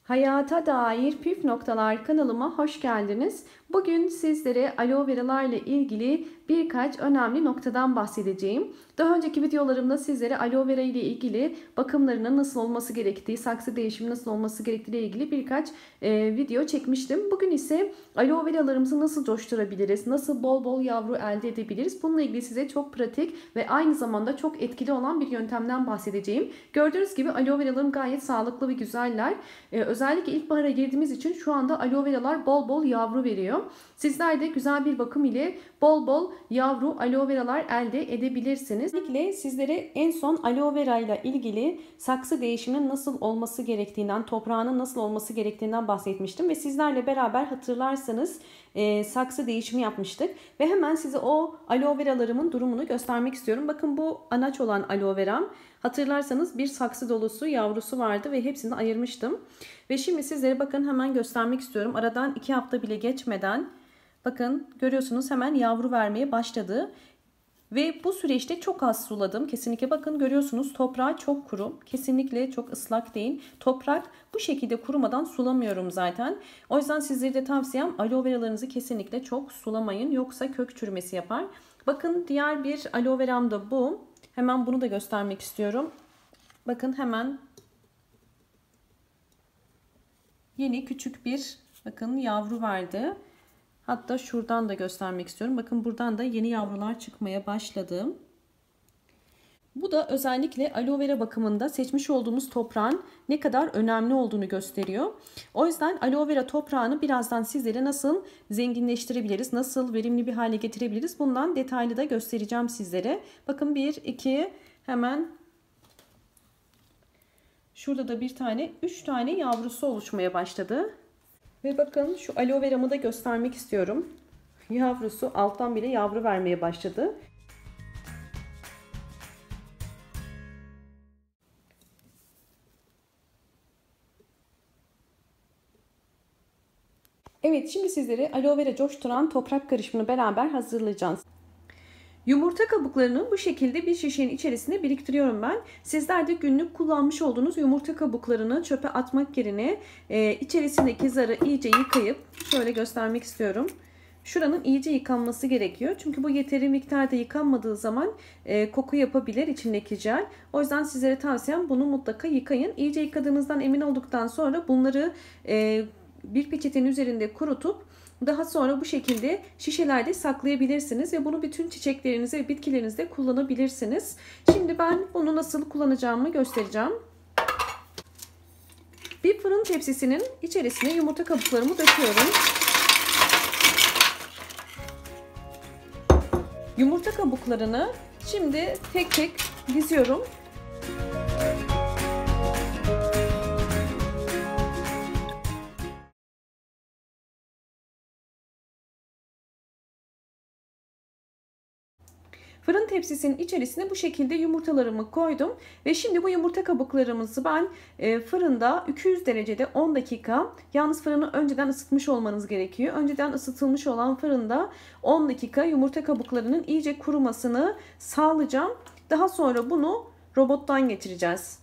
Hayata dair püf noktalar kanalıma hoş geldiniz. Bugün sizlere aloe veralarla ilgili birkaç önemli noktadan bahsedeceğim. Daha önceki videolarımda sizlere aloe vera ile ilgili bakımlarının nasıl olması gerektiği, saksı değişimi nasıl olması gerektiği ile ilgili birkaç video çekmiştim. Bugün ise aloe veralarımızı nasıl coşturabiliriz, nasıl bol bol yavru elde edebiliriz? Bununla ilgili size çok pratik ve aynı zamanda çok etkili olan bir yöntemden bahsedeceğim. Gördüğünüz gibi aloe veralarım gayet sağlıklı ve güzeller. Özellikle ilkbahara girdiğimiz için şu anda aloe veralar bol bol yavru veriyor. Sizler de güzel bir bakım ile bol bol yavru aloe veralar elde edebilirsiniz. Özellikle sizlere en son aloe vera ile ilgili saksı değişiminin nasıl olması gerektiğinden, toprağının nasıl olması gerektiğinden bahsetmiştim. Ve sizlerle beraber hatırlarsanız saksı değişimi yapmıştık. Ve hemen size o aloe veralarımın durumunu göstermek istiyorum. Bakın bu anaç olan aloe veram. Hatırlarsanız bir saksı dolusu yavrusu vardı ve hepsini ayırmıştım. Ve şimdi sizlere bakın hemen göstermek istiyorum. Aradan 2 hafta bile geçmeden bakın görüyorsunuz hemen yavru vermeye başladı. Ve bu süreçte çok az suladım. Kesinlikle bakın görüyorsunuz toprağı çok kuru. Kesinlikle çok ıslak değil. Toprak bu şekilde kurumadan sulamıyorum zaten. O yüzden sizlere de tavsiyem aloe veralarınızı kesinlikle çok sulamayın. Yoksa kök çürümesi yapar. Bakın diğer bir aloe veram da bu. Hemen bunu da göstermek istiyorum. Bakın hemen yeni küçük bir bakın yavru verdi. Hatta şuradan da göstermek istiyorum. Bakın buradan da yeni yavrular çıkmaya başladı. Bu da özellikle aloe vera bakımında seçmiş olduğumuz toprağın ne kadar önemli olduğunu gösteriyor. O yüzden aloe vera toprağını birazdan sizlere nasıl zenginleştirebiliriz, nasıl verimli bir hale getirebiliriz bundan detaylı da göstereceğim sizlere. Bakın 1, 2 hemen şurada da bir tane 3 tane yavrusu oluşmaya başladı. Ve bakın şu aloe veramı da göstermek istiyorum. Yavrusu alttan bile yavru vermeye başladı. Evet, şimdi sizlere aloe vera coşturan toprak karışımını beraber hazırlayacağız. Yumurta kabuklarını bu şekilde bir şişenin içerisine biriktiriyorum ben. Sizler de günlük kullanmış olduğunuz yumurta kabuklarını çöpe atmak yerine içerisindeki zarı iyice yıkayıp şöyle göstermek istiyorum. Şuranın iyice yıkanması gerekiyor. Çünkü bu yeteri miktarda yıkanmadığı zaman koku yapabilir içindeki jel. O yüzden sizlere tavsiyem bunu mutlaka yıkayın. İyice yıkadığınızdan emin olduktan sonra bunları bir peçetenin üzerinde kurutup daha sonra bu şekilde şişelerde saklayabilirsiniz ve bunu bütün çiçeklerinize ve bitkilerinizde kullanabilirsiniz. Şimdi ben bunu nasıl kullanacağımı göstereceğim. Bir fırın tepsisinin içerisine yumurta kabuklarımı döküyorum. Yumurta kabuklarını şimdi tek tek diziyorum. Fırın tepsisinin içerisine bu şekilde yumurtalarımı koydum. Ve şimdi bu yumurta kabuklarımızı ben fırında 200 derecede 10 dakika, yalnız fırını önceden ısıtmış olmanız gerekiyor. Önceden ısıtılmış olan fırında 10 dakika yumurta kabuklarının iyice kurumasını sağlayacağım. Daha sonra bunu robottan geçireceğiz.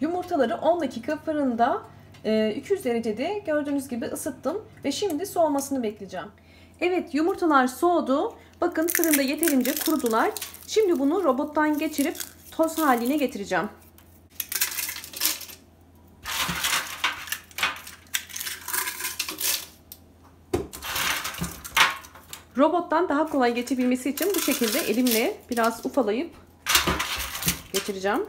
Yumurtaları 10 dakika fırında 200 derecede gördüğünüz gibi ısıttım ve şimdi soğumasını bekleyeceğim. Evet, yumurtalar soğudu. Bakın fırında yeterince kurudular. Şimdi bunu robottan geçirip toz haline getireceğim. Robottan daha kolay geçebilmesi için bu şekilde elimle biraz ufalayıp geçireceğim.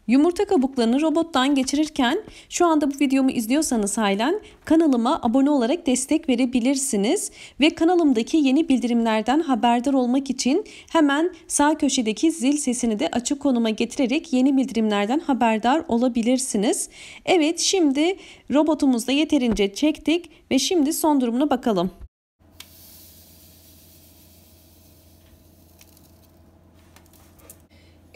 Yumurta kabuklarını robottan geçirirken şu anda bu videomu izliyorsanız halen kanalıma abone olarak destek verebilirsiniz. Ve kanalımdaki yeni bildirimlerden haberdar olmak için hemen sağ köşedeki zil sesini de açık konuma getirerek yeni bildirimlerden haberdar olabilirsiniz. Evet, şimdi robotumuzda yeterince çektik ve şimdi son durumuna bakalım.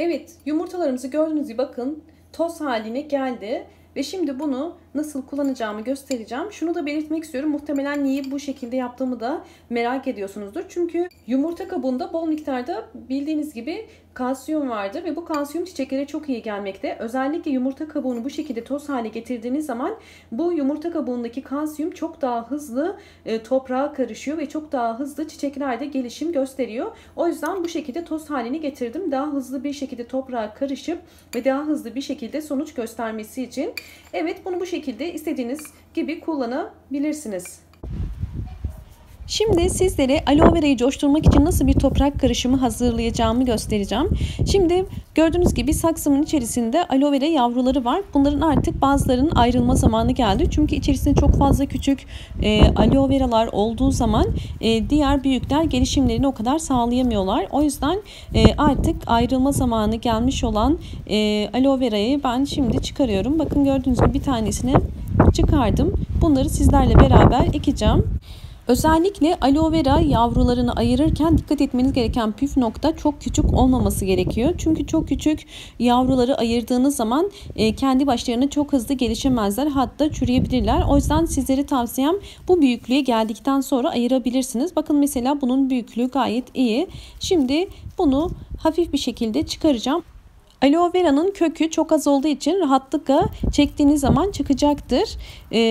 Evet, yumurtalarımızı gördüğünüz gibi bakın toz haline geldi. Ve şimdi bunu nasıl kullanacağımı göstereceğim. Şunu da belirtmek istiyorum. Muhtemelen niye bu şekilde yaptığımı da merak ediyorsunuzdur. Çünkü yumurta kabuğunda bol miktarda bildiğiniz gibi kalsiyum vardır. Ve bu kalsiyum çiçeklere çok iyi gelmekte. Özellikle yumurta kabuğunu bu şekilde toz hale getirdiğiniz zaman bu yumurta kabuğundaki kalsiyum çok daha hızlı toprağa karışıyor. Ve çok daha hızlı çiçeklerde gelişim gösteriyor. O yüzden bu şekilde toz halini getirdim. Daha hızlı bir şekilde toprağa karışıp ve daha hızlı bir şekilde sonuç göstermesi için. Evet, bunu bu şekilde istediğiniz gibi kullanabilirsiniz. Şimdi sizlere aloe verayı coşturmak için nasıl bir toprak karışımı hazırlayacağımı göstereceğim. Şimdi gördüğünüz gibi saksımın içerisinde aloe vera yavruları var. Bunların artık bazılarının ayrılma zamanı geldi. Çünkü içerisinde çok fazla küçük aloe veralar olduğu zaman diğer büyükler gelişimlerini o kadar sağlayamıyorlar. O yüzden artık ayrılma zamanı gelmiş olan aloe verayı ben şimdi çıkarıyorum. Bakın gördüğünüz gibi bir tanesini çıkardım. Bunları sizlerle beraber ekeceğim. Özellikle aloe vera yavrularını ayırırken dikkat etmeniz gereken püf nokta çok küçük olmaması gerekiyor. Çünkü çok küçük yavruları ayırdığınız zaman kendi başlarına çok hızlı gelişemezler. Hatta çürüyebilirler. O yüzden sizlere tavsiyem bu büyüklüğe geldikten sonra ayırabilirsiniz. Bakın mesela bunun büyüklüğü gayet iyi. Şimdi bunu hafif bir şekilde çıkaracağım. Aloe vera'nın kökü çok az olduğu için rahatlıkla çektiğiniz zaman çıkacaktır.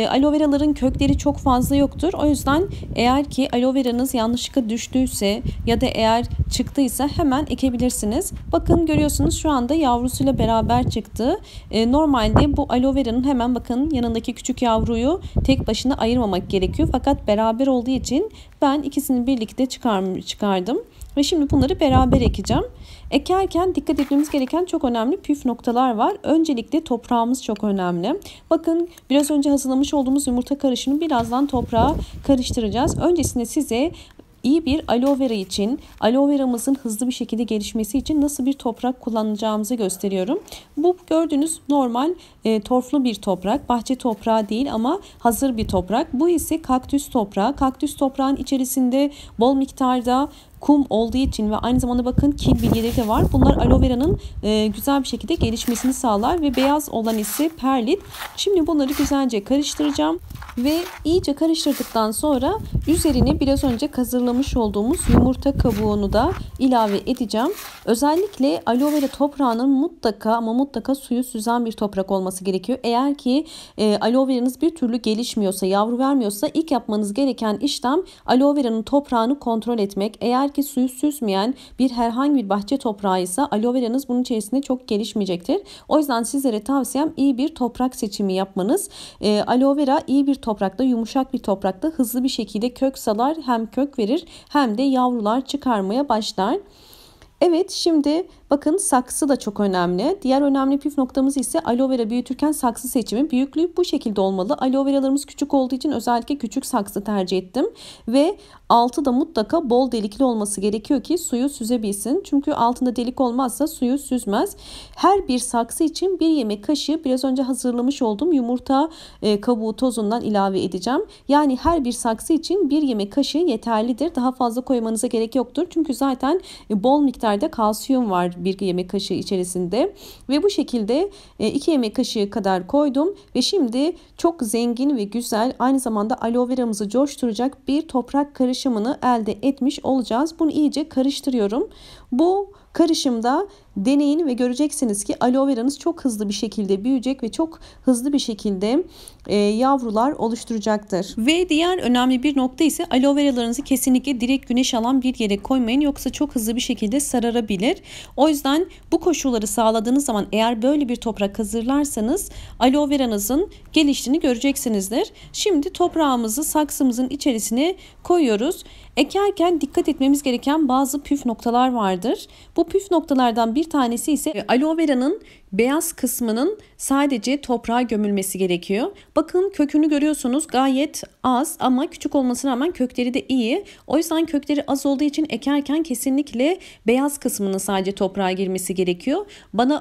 Aloe veraların kökleri çok fazla yoktur. O yüzden eğer ki aloe veranız yanlışlıkla düştüyse ya da eğer çıktıysa hemen ekebilirsiniz. Bakın görüyorsunuz şu anda yavrusuyla beraber çıktı. Normalde bu aloe veranın hemen bakın yanındaki küçük yavruyu tek başına ayırmamak gerekiyor. Fakat beraber olduğu için ben ikisini birlikte çıkardım. Ve şimdi bunları beraber ekeceğim. Ekerken dikkat etmemiz gereken çok önemli püf noktalar var. Öncelikle toprağımız çok önemli. Bakın biraz önce hazırlamış olduğumuz yumurta karışımını birazdan toprağa karıştıracağız. Öncesinde size iyi bir aloe vera için, aloe veramızın hızlı bir şekilde gelişmesi için nasıl bir toprak kullanacağımızı gösteriyorum. Bu gördüğünüz normal torflu bir toprak, bahçe toprağı değil ama hazır bir toprak. Bu ise kaktüs toprağı. Kaktüs toprağın içerisinde bol miktarda kum olduğu için ve aynı zamanda bakın kil bilgileri de var. Bunlar aloe vera'nın güzel bir şekilde gelişmesini sağlar ve beyaz olan ise perlit. Şimdi bunları güzelce karıştıracağım ve iyice karıştırdıktan sonra üzerine biraz önce hazırlamış olduğumuz yumurta kabuğunu da ilave edeceğim. Özellikle aloe vera toprağının mutlaka ama mutlaka suyu süzen bir toprak olması gerekiyor. Eğer ki aloe veranız bir türlü gelişmiyorsa, yavru vermiyorsa ilk yapmanız gereken işlem aloe vera'nın toprağını kontrol etmek. Eğer ki suyu süzmeyen bir herhangi bir bahçe toprağı ise aloe veranız bunun içerisinde çok gelişmeyecektir. O yüzden sizlere tavsiyem iyi bir toprak seçimi yapmanız. Aloe vera iyi bir toprakta, yumuşak bir toprakta hızlı bir şekilde kök salar, hem kök verir hem de yavrular çıkarmaya başlar. Evet, şimdi bakın saksı da çok önemli. Diğer önemli püf noktamız ise aloe vera büyütürken saksı seçimi. Büyüklüğü bu şekilde olmalı. Aloe veralarımız küçük olduğu için özellikle küçük saksı tercih ettim. Ve altı da mutlaka bol delikli olması gerekiyor ki suyu süzebilsin. Çünkü altında delik olmazsa suyu süzmez. Her bir saksı için bir yemek kaşığı biraz önce hazırlamış olduğum yumurta kabuğu tozundan ilave edeceğim. Yani her bir saksı için bir yemek kaşığı yeterlidir. Daha fazla koymanıza gerek yoktur. Çünkü zaten bol miktarda kalsiyum var bir yemek kaşığı içerisinde ve bu şekilde 2 yemek kaşığı kadar koydum ve şimdi çok zengin ve güzel, aynı zamanda aloe veramızı coşturacak bir toprak karışımını elde etmiş olacağız. Bunu iyice karıştırıyorum. Bu karışımda deneyin ve göreceksiniz ki aloe veranız çok hızlı bir şekilde büyüyecek ve çok hızlı bir şekilde yavrular oluşturacaktır. Ve diğer önemli bir nokta ise aloe veralarınızı kesinlikle direkt güneş alan bir yere koymayın, yoksa çok hızlı bir şekilde sararabilir. O yüzden bu koşulları sağladığınız zaman eğer böyle bir toprak hazırlarsanız aloe veranızın geliştiğini göreceksinizdir. Şimdi toprağımızı saksımızın içerisine koyuyoruz. Ekerken dikkat etmemiz gereken bazı püf noktalar vardır. Bu püf noktalardan bir tanesi ise aloe vera'nın beyaz kısmının sadece toprağa gömülmesi gerekiyor. Bakın kökünü görüyorsunuz, gayet az ama küçük olmasına rağmen kökleri de iyi. O yüzden kökleri az olduğu için ekerken kesinlikle beyaz kısmının sadece toprağa girmesi gerekiyor. Bana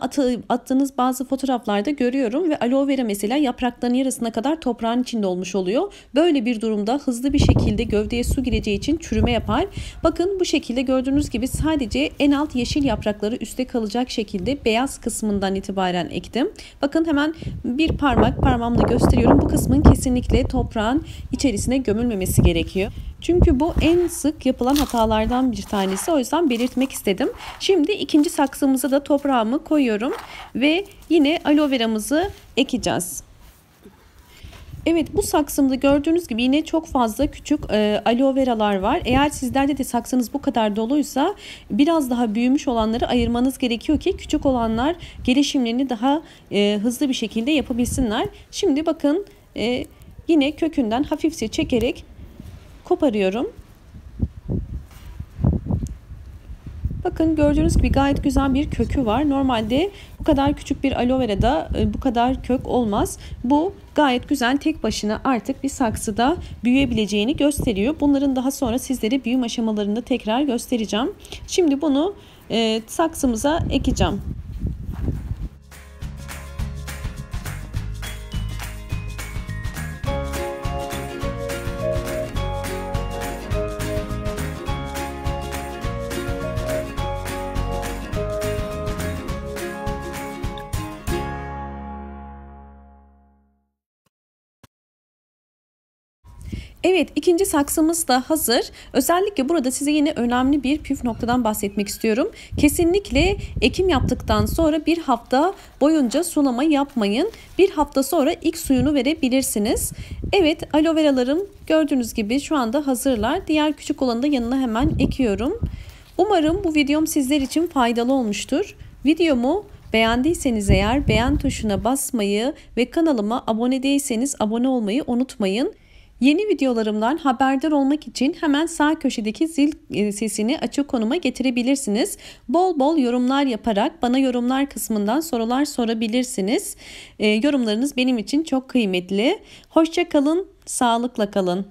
attığınız bazı fotoğraflarda görüyorum ve aloe vera mesela yapraklarının yarısına kadar toprağın içinde olmuş oluyor. Böyle bir durumda hızlı bir şekilde gövdeye su gireceği için çürüme yapar. Bakın bu şekilde gördüğünüz gibi sadece en alt yeşil yaprakları üstte kalacak şekilde beyaz kısmından itibaren ektim. Bakın hemen bir parmağımla gösteriyorum. Bu kısmın kesinlikle toprağın içerisine gömülmemesi gerekiyor. Çünkü bu en sık yapılan hatalardan bir tanesi. O yüzden belirtmek istedim. Şimdi ikinci saksımıza da toprağımı koyuyorum ve yine aloe veramızı ekeceğiz. Evet, bu saksımda gördüğünüz gibi yine çok fazla küçük aloe veralar var. Eğer sizlerde de saksınız bu kadar doluysa biraz daha büyümüş olanları ayırmanız gerekiyor ki küçük olanlar gelişimlerini daha hızlı bir şekilde yapabilsinler. Şimdi bakın yine kökünden hafifçe çekerek koparıyorum. Bakın gördüğünüz gibi gayet güzel bir kökü var. Normalde bu kadar küçük bir aloe vera'da bu kadar kök olmaz. Bu gayet güzel, tek başına artık bir saksıda büyüyebileceğini gösteriyor. Bunların daha sonra sizlere büyüm aşamalarında tekrar göstereceğim. Şimdi bunu saksımıza ekeceğim. Evet, ikinci saksımız da hazır. Özellikle burada size yine önemli bir püf noktadan bahsetmek istiyorum. Kesinlikle ekim yaptıktan sonra bir hafta boyunca sulama yapmayın. Bir hafta sonra ilk suyunu verebilirsiniz. Evet, aloe veralarım gördüğünüz gibi şu anda hazırlar. Diğer küçük olanı da yanına hemen ekiyorum. Umarım bu videom sizler için faydalı olmuştur. Videomu beğendiyseniz eğer beğen tuşuna basmayı ve kanalıma abone değilseniz abone olmayı unutmayın. Yeni videolarımdan haberdar olmak için hemen sağ köşedeki zil sesini açık konuma getirebilirsiniz. Bol bol yorumlar yaparak bana yorumlar kısmından sorular sorabilirsiniz. Yorumlarınız benim için çok kıymetli. Hoşça kalın, sağlıkla kalın.